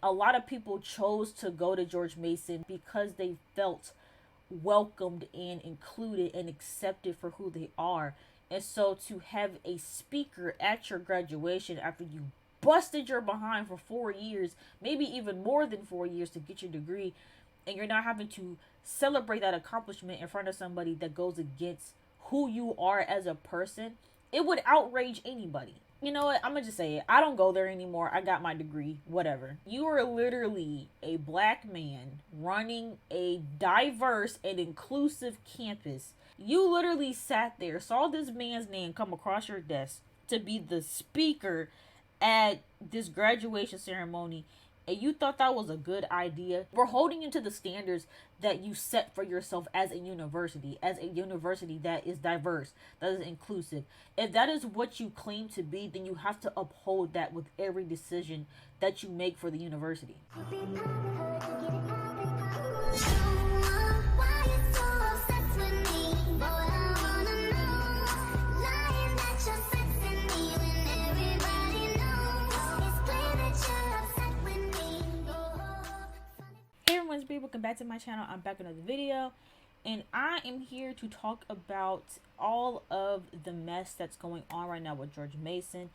A lot of people chose to go to George Mason because they felt welcomed and included and accepted for who they are. And so to have a speaker at your graduation after you busted your behind for 4 years, maybe even more than 4 years to get your degree, and you're not having to celebrate that accomplishment in front of somebody that goes against who you are as a person, it would outrage anybody. You know what? I'm gonna just say it. I don't go there anymore. I got my degree. Whatever. You are literally a black man running a diverse and inclusive campus. You literally sat there, saw this man's name come across your desk to be the speaker at this graduation ceremony, and you thought that was a good idea. We're holding you to the standards that you set for yourself as a university that is diverse, that is inclusive. If that is what you claim to be, then you have to uphold that with every decision that you make for the university. People, welcome back to my channel. I'm back with another video, and I am here to talk about all of the mess that's going on right now with George Mason.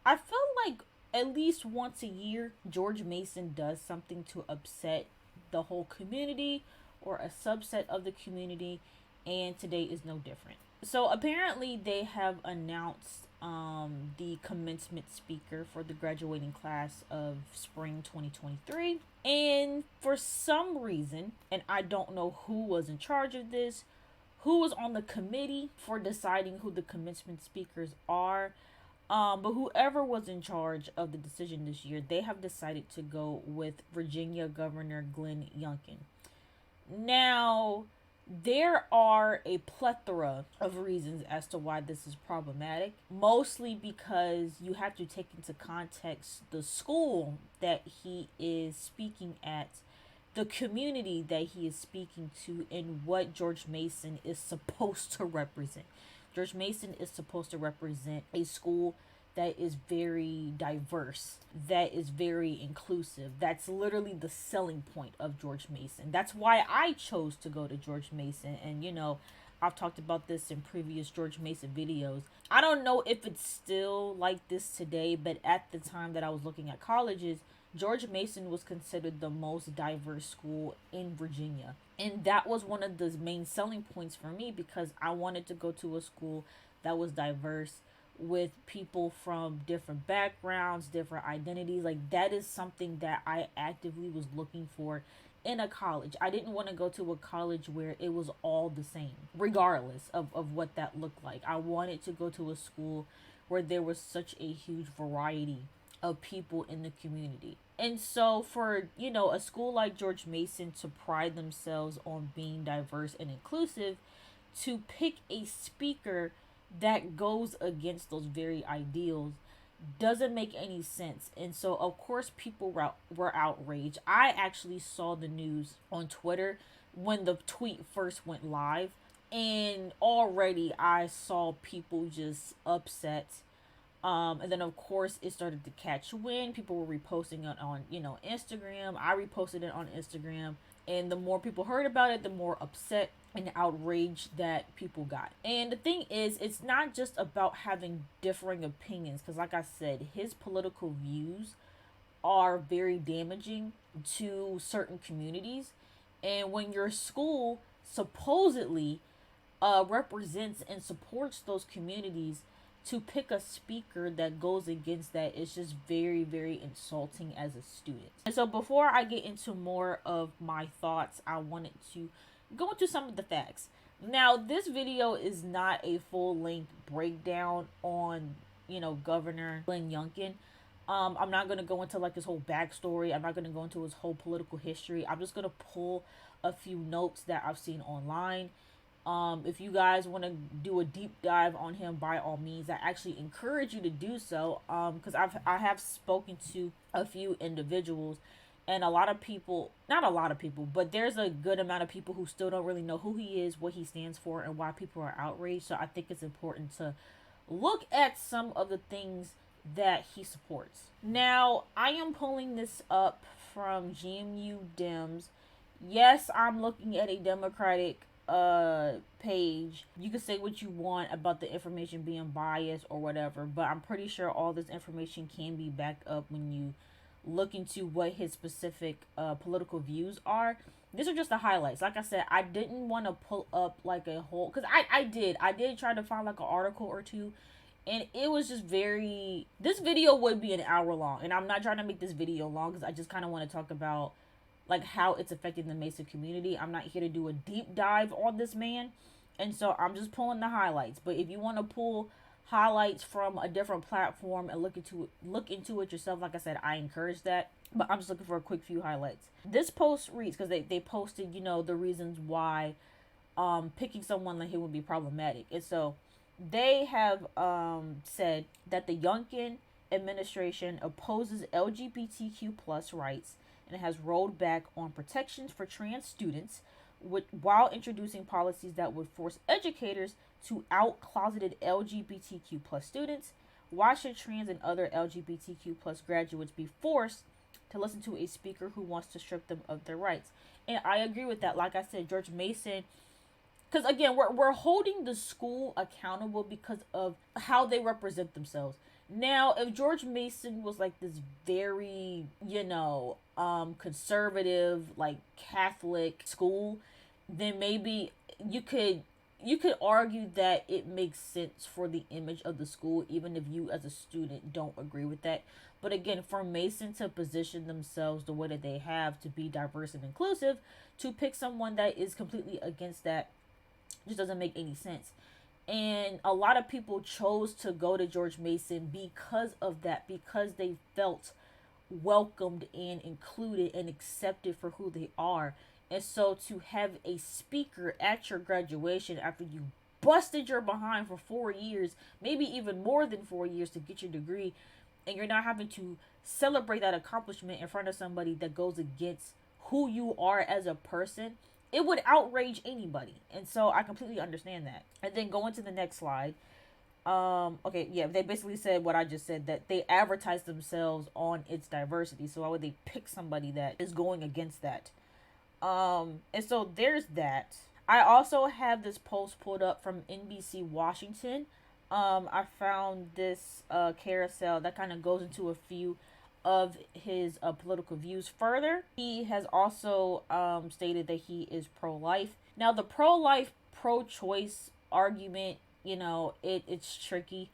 I feel like at least once a year George Mason does something to upset the whole community or a subset of the community, and today is no different. So apparently they have announced the commencement speaker for the graduating class of spring 2023. And for some reason, and I don't know who was in charge of this, who was on the committee for deciding who the commencement speakers are, but whoever was in charge of the decision this year, they have decided to go with Virginia Governor Glenn Youngkin. Now, there are a plethora of reasons as to why this is problematic, mostly because you have to take into context the school that he is speaking at, the community that he is speaking to, and what George Mason is supposed to represent. George Mason is supposed to represent a school that is very diverse, that is very inclusive. That's literally the selling point of George Mason. That's why I chose to go to George Mason. And you know, I've talked about this in previous George Mason videos. I don't know if it's still like this today, but at the time that I was looking at colleges, George Mason was considered the most diverse school in Virginia. And that was one of the main selling points for me, because I wanted to go to a school that was diverse, with people from different backgrounds, different identities. Like, that is something that I actively was looking for in a college. I didn't want to go to a college where it was all the same, regardless of what that looked like. I wanted to go to a school where there was such a huge variety of people in the community. And so for, you know, a school like George Mason to pride themselves on being diverse and inclusive, to pick a speaker that goes against those very ideals doesn't make any sense. And so of course people were outraged. I actually saw the news on Twitter when the tweet first went live, and already I saw people just upset. And then of course it started to catch wind. People were reposting it on, you know, Instagram. I reposted it on Instagram, and the more people heard about it, the more upset and outraged that people got. And the thing is, it's not just about having differing opinions, because like I said, his political views are very damaging to certain communities. And when your school supposedly represents and supports those communities, to pick a speaker that goes against that is just very, very insulting as a student. And so before I get into more of my thoughts, I wanted to go into some of the facts. Now, this video is not a full-length breakdown on, you know, Governor Glenn Youngkin. I'm not going to go into like his whole backstory. I'm not going to go into his whole political history. I'm just going to pull a few notes that I've seen online. If you guys want to do a deep dive on him, by all means, I actually encourage you to do so, because I have spoken to a few individuals, and a lot of people, not a lot of people, but there's a good amount of people who still don't really know who he is, what he stands for, and why people are outraged. So I think it's important to look at some of the things that he supports. Now, I am pulling this up from GMU Dems. Yes, I'm looking at a Democratic page. You can say what you want about the information being biased or whatever, but I'm pretty sure all this information can be backed up when you look into what his specific political views are. These are just the highlights. Like I said, I didn't want to pull up like a whole, because I did try to find like an article or two, and it was just very, this video would be an hour long, and I'm not trying to make this video long because I just kind of want to talk about like how it's affecting the Mason community. I'm not here to do a deep dive on this man, and so I'm just pulling the highlights. But if you want to pull highlights from a different platform and look into it yourself, like I said, I encourage that. But I'm just looking for a quick few highlights. This post reads, because they posted, the reasons why picking someone like him would be problematic. And so they have said that the Youngkin administration opposes LGBTQ plus rights and has rolled back on protections for trans students while introducing policies that would force educators to out closeted LGBTQ plus students. Why should trans and other LGBTQ plus graduates be forced to listen to a speaker who wants to strip them of their rights? And I agree with that. Like I said, George Mason, because again, we're holding the school accountable because of how they represent themselves. Now, if George Mason was like this very, conservative, like Catholic school, then maybe you could argue that it makes sense for the image of the school, even if you as a student don't agree with that. But again, for Mason to position themselves the way that they have, to be diverse and inclusive, to pick someone that is completely against that just doesn't make any sense. And a lot of people chose to go to George Mason because of that, because they felt welcomed and included and accepted for who they are. And so to have a speaker at your graduation after you busted your behind for 4 years, maybe even more than 4 years to get your degree, and you're not having to celebrate that accomplishment in front of somebody that goes against who you are as a person, it would outrage anybody. And so I completely understand that. And then going to the next slide. Okay, yeah, they basically said what I just said, that they advertise themselves on its diversity. So why would they pick somebody that is going against that? And so there's that. I also have this post pulled up from NBC Washington. I found this carousel that kind of goes into a few of his political views further. He has also stated that he is pro-life. Now, the pro-life, pro-choice argument, it's tricky.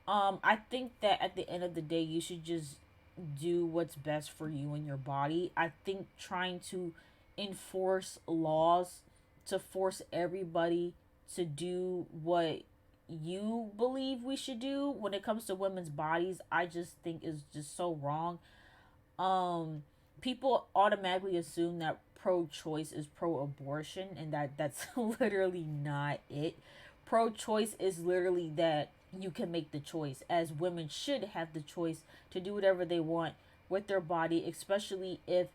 I think that at the end of the day, you should just do what's best for you and your body. I think trying to enforce laws to force everybody to do what you believe we should do when it comes to women's bodies, I just think is just so wrong. People automatically assume that pro-choice is pro-abortion, and that's literally not it. Pro-choice is literally that you can make the choice, as women should have the choice to do whatever they want with their body, especially if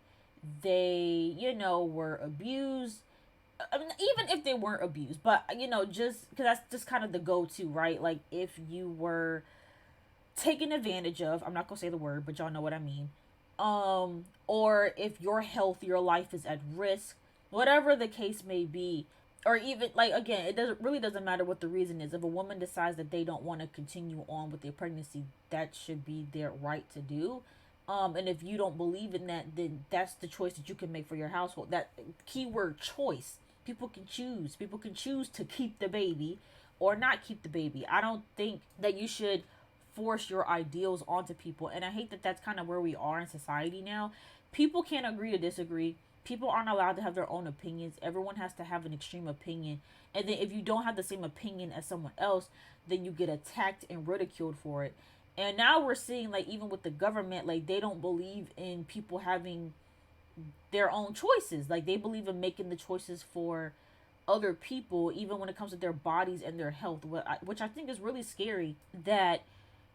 they, were abused. I mean, even if they weren't abused, but just because that's just kind of the go-to, right? Like if you were taken advantage of, I'm not gonna say the word, but y'all know what I mean. Or if your health, your life is at risk, whatever the case may be, or even like again, it doesn't matter what the reason is. If a woman decides that they don't want to continue on with their pregnancy, that should be their right to do. And if you don't believe in that, then that's the choice that you can make for your household. That keyword choice. People can choose. People can choose to keep the baby or not keep the baby. I don't think that you should force your ideals onto people. And I hate that that's kind of where we are in society now. People can't agree to disagree. People aren't allowed to have their own opinions. Everyone has to have an extreme opinion. And then if you don't have the same opinion as someone else, then you get attacked and ridiculed for it. And now we're seeing, like, even with the government, like, they don't believe in people having their own choices. Like, they believe in making the choices for other people, even when it comes to their bodies and their health, which I think is really scary, that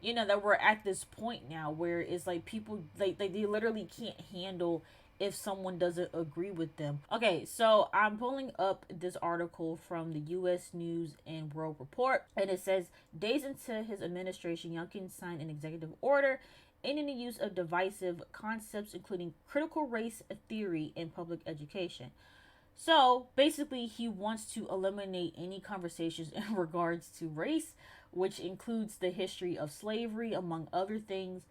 that we're at this point now where it's like people like they literally can't handle if someone doesn't agree with them. Okay, so I'm pulling up this article from the U.S. News and World Report, and it says, days into his administration, Youngkin signed an executive order and in the use of divisive concepts, including critical race theory in public education. So basically, he wants to eliminate any conversations in regards to race, which includes the history of slavery, among other things.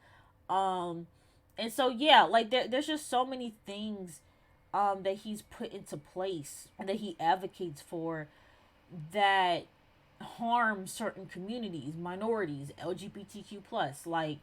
Um, and so yeah, like there's just so many things that he's put into place and that he advocates for that harm certain communities, minorities, LGBTQ plus. Like,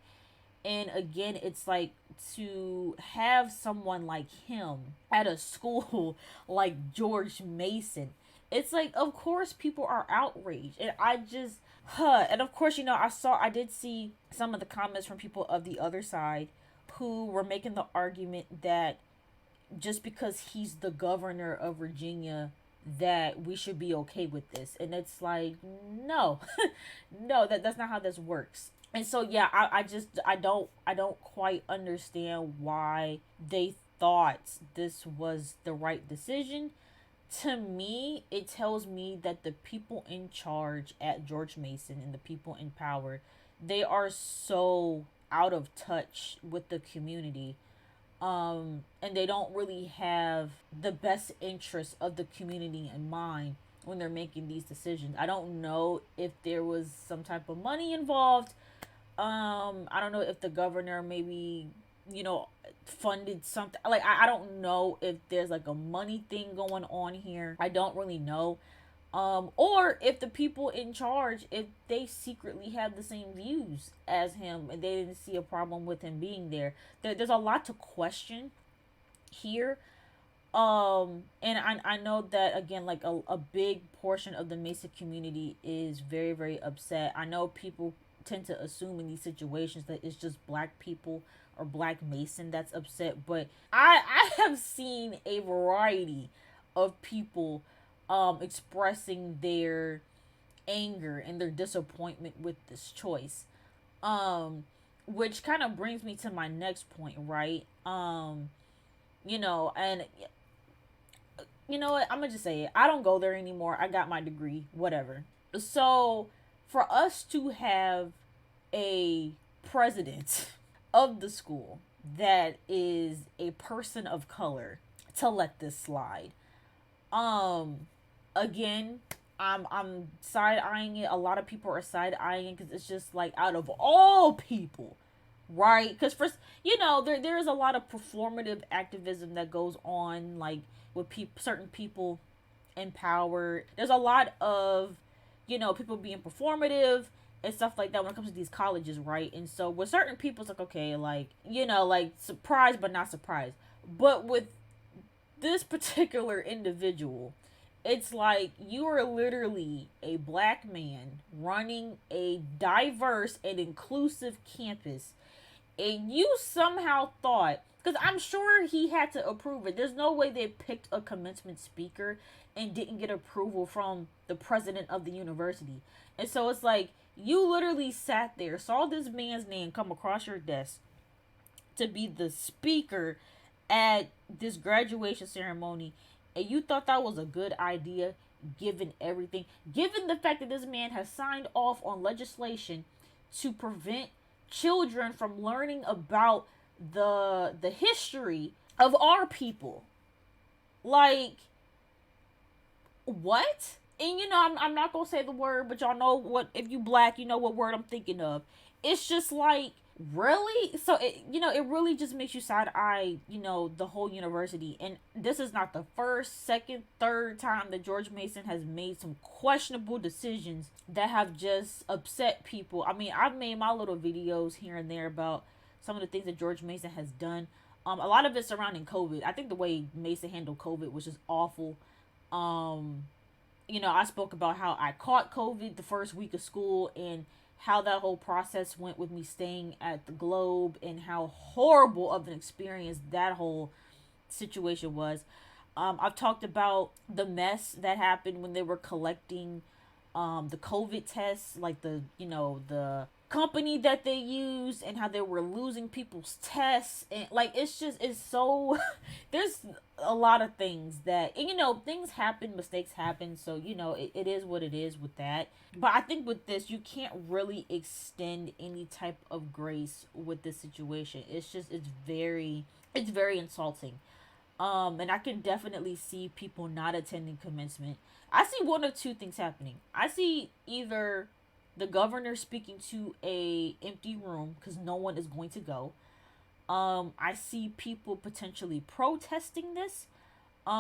and again, it's like to have someone like him at a school like George Mason. It's like, of course, people are outraged, and I just, and of course, I did see some of the comments from people of the other side who were making the argument that just because he's the governor of Virginia that we should be okay with this. And it's like, no. No, that's not how this works. And so yeah, I don't quite understand why they thought this was the right decision. To me, it tells me that the people in charge at George Mason and the people in power, they are so out of touch with the community, and they don't really have the best interests of the community in mind when they're making these decisions. I don't know if there was some type of money involved. I don't know if the governor maybe, you know, funded something. Like, I don't know if there's like a money thing going on here. I don't really know. Or if the people in charge, if they secretly have the same views as him and they didn't see a problem with him being there. There's a lot to question here. And I know that again, like a big portion of the Mesa community is very, very upset. I know people tend to assume in these situations that it's just black people or black Mason that's upset, but I have seen a variety of people expressing their anger and their disappointment with this choice. Um which kind of brings me to my next point, right? And you know what? I'm gonna just say it. I don't go there anymore. I got my degree, whatever. So, for us to have a president of the school that is a person of color to let this slide. Um, Again, I'm side eyeing it. A lot of people are side eyeing it because it's just like, out of all people, right? Because first, there is a lot of performative activism that goes on, like with certain people in power. There's a lot of, people being performative and stuff like that when it comes to these colleges, right? And so with certain people, it's like, okay, like, like surprised but not surprised. But with this particular individual, it's like you are literally a black man running a diverse and inclusive campus, and you somehow thought, because I'm sure he had to approve it. There's no way they picked a commencement speaker and didn't get approval from the president of the university. And so it's like you literally sat there, saw this man's name come across your desk to be the speaker at this graduation ceremony, and you thought that was a good idea, given everything, given the fact that this man has signed off on legislation to prevent children from learning about the history of our people. Like, what? And I'm not gonna say the word, but y'all know what, if you black, you know what word I'm thinking of. It's just like, really? So it really just makes you side eye, the whole university. And this is not the first, second, third time that George Mason has made some questionable decisions that have just upset people. I mean, I've made my little videos here and there about some of the things that George Mason has done. A lot of it surrounding COVID. I think the way Mason handled COVID was just awful. I spoke about how I caught COVID the first week of school and how that whole process went with me staying at the Globe and how horrible of an experience that whole situation was. I've talked about the mess that happened when they were collecting the COVID tests, like the company that they used, and how they were losing people's tests, and like it's so there's a lot of things that, and, things happen, mistakes happen, so it is what it is with that. But I think with this, you can't really extend any type of grace with this situation. It's very insulting. And I can definitely see people not attending commencement. I see one of two things happening. I see either the governor speaking to a empty room because no one is going to go. I see people potentially protesting this.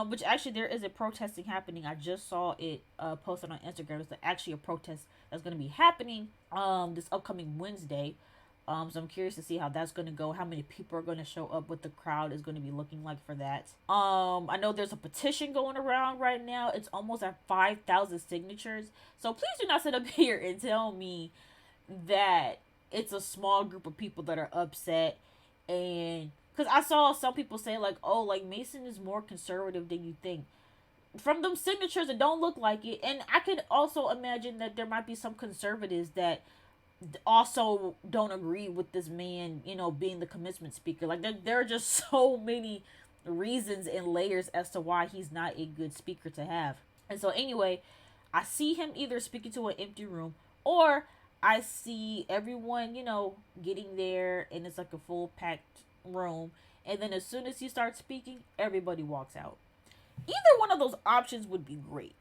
Which actually there is a protesting happening. I just saw it posted on Instagram. It's actually a protest that's going to be happening this upcoming Wednesday. So I'm curious to see how that's going to go. How many people are going to show up? What the crowd is going to be looking like for that. I know there's a petition going around right now. It's almost at 5,000 signatures. So please do not sit up here and tell me that it's a small group of people that are upset. And because I saw some people say like, oh, like Mason is more conservative than you think. From them signatures, it don't look like it. And I could also imagine that there might be some conservatives that also don't agree with this man, being the commencement speaker. Like there are just so many reasons and layers as to why he's not a good speaker to have. And so anyway, I see him either speaking to an empty room, or I see everyone, getting there and it's like a full packed room. And then as soon as he starts speaking, everybody walks out. Either one of those options would be great.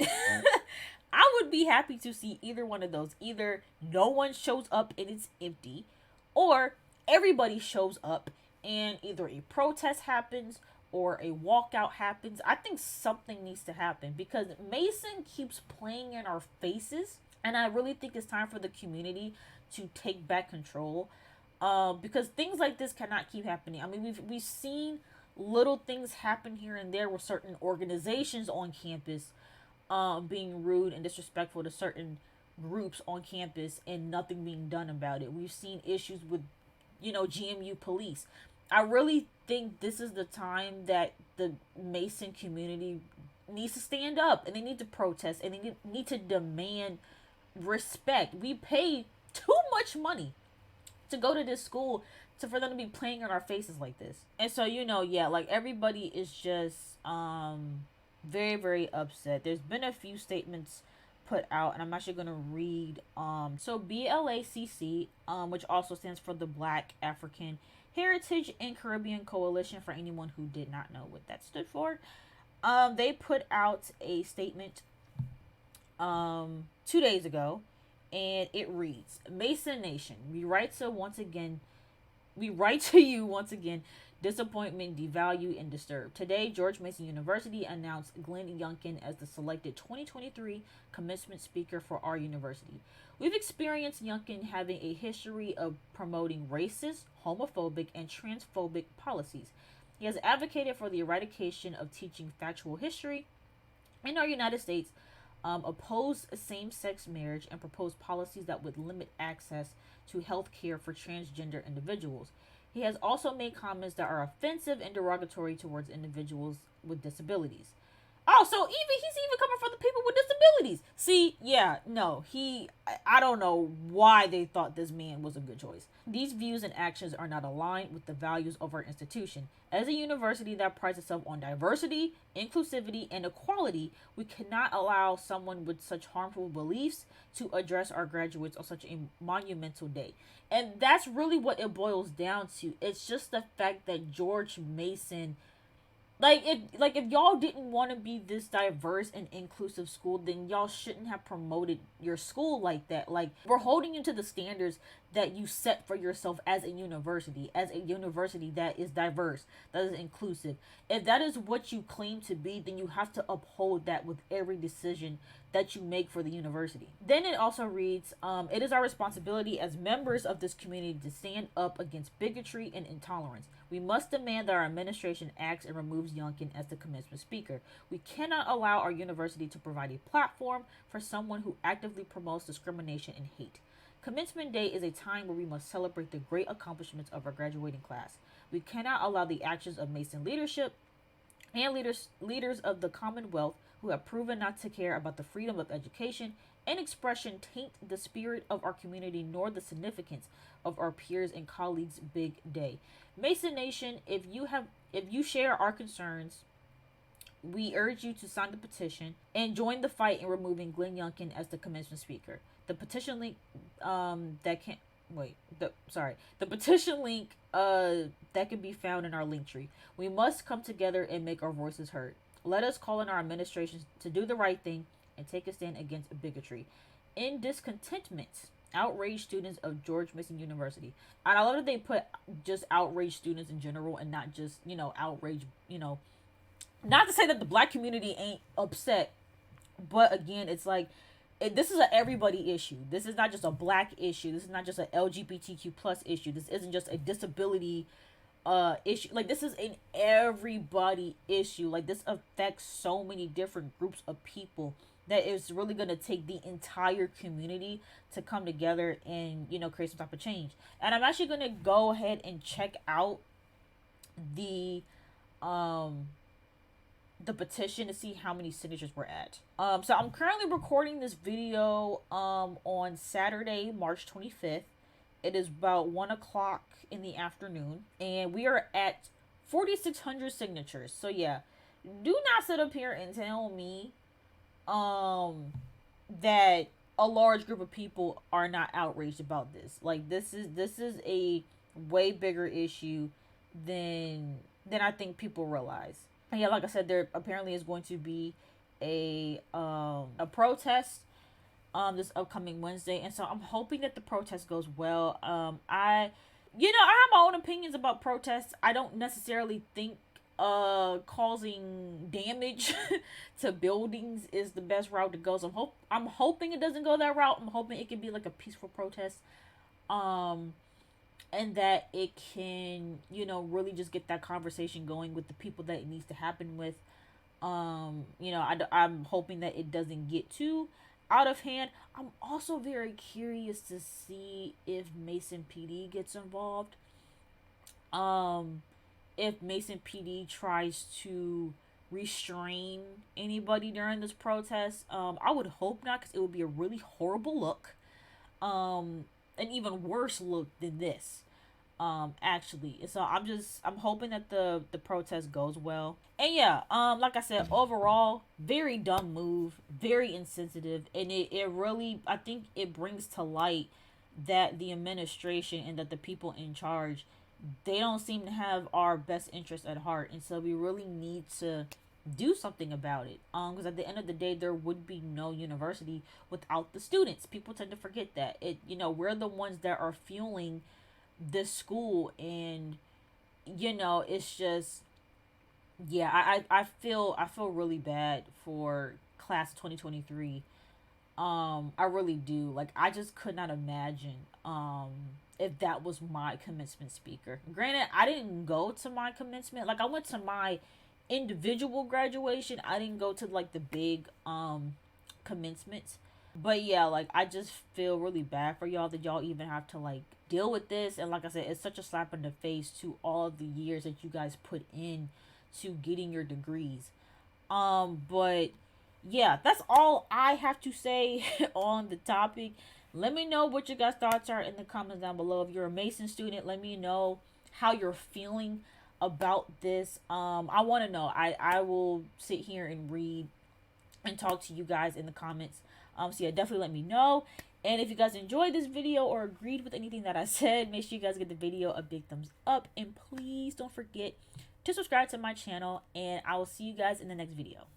I would be happy to see either one of those. Either no one shows up and it's empty, or everybody shows up and either a protest happens or a walkout happens. I think something needs to happen because Mason keeps playing in our faces, and I really think it's time for the community to take back control. Because things like this cannot keep happening. I mean, we've seen little things happen here and there with certain organizations on campus being rude and disrespectful to certain groups on campus and nothing being done about it. We've seen issues with, GMU police. I really think this is the time that the Mason community needs to stand up, and they need to protest, and they need to demand respect. We pay too much money to go to this school for them to be playing in our faces like this. And so, like everybody is just very, very upset. There's been a few statements put out, and I'm actually going to read. So BLACC, which also stands for the Black African Heritage and Caribbean Coalition, for anyone who did not know what that stood for. They put out a statement 2 days ago, and it reads, Mason Nation, we write to you once again, disappointment, devalue, and disturb. Today, George Mason University announced Glenn Youngkin as the selected 2023 commencement speaker for our university. We've experienced Youngkin having a history of promoting racist, homophobic, and transphobic policies. He has advocated for the eradication of teaching factual history in our United States, opposed same-sex marriage, and proposed policies that would limit access to health care for transgender individuals. He has also made comments that are offensive and derogatory towards individuals with disabilities. Oh, so he's even coming for the people with disabilities. See, yeah, no, I don't know why they thought this man was a good choice. These views and actions are not aligned with the values of our institution. As a university that prides itself on diversity, inclusivity, and equality, we cannot allow someone with such harmful beliefs to address our graduates on such a monumental day. And that's really what it boils down to. It's just the fact that George Mason, if y'all didn't want to be this diverse and inclusive school, then y'all shouldn't have promoted your school like that. Like, we're holding you to the standards that you set for yourself as a university that is diverse, that is inclusive. If that is what you claim to be, then you have to uphold that with every decision that you make for the university. Then it also reads, it is our responsibility as members of this community to stand up against bigotry and intolerance. We must demand that our administration acts and removes Youngkin as the commencement speaker. We cannot allow our university to provide a platform for someone who actively promotes discrimination and hate. Commencement Day is a time where we must celebrate the great accomplishments of our graduating class. We cannot allow the actions of Mason leadership and leaders of the Commonwealth who have proven not to care about the freedom of education and expression taint the spirit of our community nor the significance of our peers and colleagues' big day. Mason Nation, if you have if you share our concerns, we urge you to sign the petition and join the fight in removing Glenn Youngkin as the commencement speaker. The petition link the petition link that can be found in our link tree. We must come together and make our voices heard. Let us call on our administrations to do the right thing and take a stand against bigotry. In discontentment, outraged students of George Mason University. And I love that they put just outraged students in general and not just, outraged, not to say that the black community ain't upset, but again, it's like, this is a everybody issue. This is not just a black issue. This is not just a LGBTQ plus issue. This isn't just a disability issue. Like, this is an everybody issue. Like, this affects so many different groups of people that it's really going to take the entire community to come together and, create some type of change. And I'm actually going to go ahead and check out the petition to see how many signatures we're at. So I'm currently recording this video on Saturday, March 25th. It is about 1 o'clock in the afternoon, and we are at 4,600 signatures. So yeah, do not sit up here and tell me that a large group of people are not outraged about this. Like, this is a way bigger issue than I think people realize. And yeah, like I said, there apparently is going to be a protest this upcoming Wednesday, and so I'm hoping that the protest goes well. I have my own opinions about protests. I don't necessarily think causing damage to buildings is the best route to go. So I'm hoping it doesn't go that route. I'm hoping it can be like a peaceful protest, and that it can, really just get that conversation going with the people that it needs to happen with. I'm hoping that it doesn't get too out of hand. I'm also very curious to see if Mason PD gets involved. If Mason PD tries to restrain anybody during this protest. I would hope not, because it would be a really horrible look. An even worse look than this. Actually. So I'm hoping that the protest goes well. And yeah, like I said, overall, very dumb move, very insensitive, and it really, I think it brings to light that the administration and that the people in charge, they don't seem to have our best interest at heart, and so we really need to do something about it. Because at the end of the day, there would be no university without the students. People tend to forget that. We're the ones that are fueling this school, and it's just, yeah, I feel really bad for class of 2023. I really do. Like, I just could not imagine if that was my commencement speaker. Granted, I didn't go to my commencement. Like, I went to my individual graduation. I didn't go to like the big commencements. But yeah, like, I just feel really bad for y'all that y'all even have to like deal with this. And like I said, it's such a slap in the face to all of the years that you guys put in to getting your degrees. But yeah, that's all I have to say on the topic. Let me know what you guys' thoughts are in the comments down below. If you're a Mason student, let me know how you're feeling about this. I want to know. I will sit here and read and talk to you guys in the comments. So yeah, definitely let me know. And if you guys enjoyed this video or agreed with anything that I said, make sure you guys give the video a big thumbs up. And please don't forget to subscribe to my channel. And I will see you guys in the next video.